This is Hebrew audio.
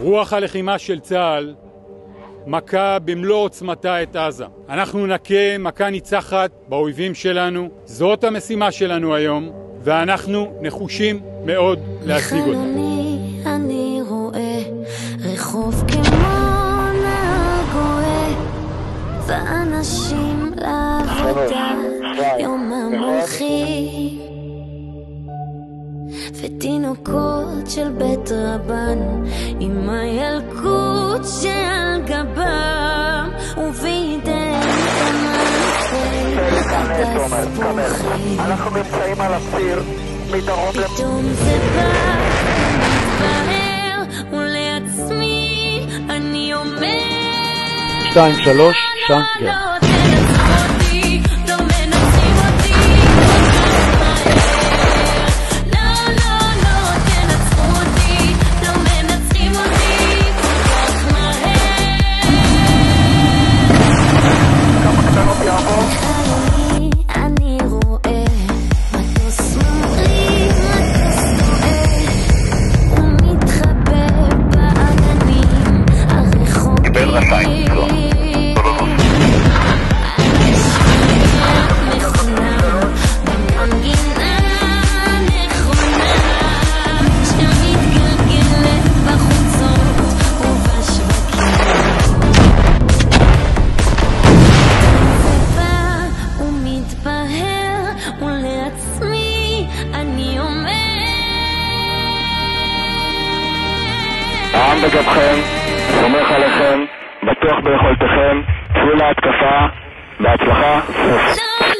רוח הלחימה של צה"ל מכה במלוא עוצמתה את עזה. אנחנו נכה מכה ניצחת באויבים שלנו. זאת המשימה שלנו היום, ואנחנו נחושים מאוד להשיג אותה. אני רואה רחוב כמו נגועה ואנשים לעבודה יום המולכים ותינוקות של בית רבן עם הילקוט שעל גבם ובידיהם המלכי הדס פורחים. אנחנו נמצאים על הציר מדרום פתאום זה בא ומתבהר ולעצמי אני אומר 2-3 שנקר העם בגבכם, סומך עליכם, בטוח ביכולתכם, צאו להתקפה, בהצלחה, סוף.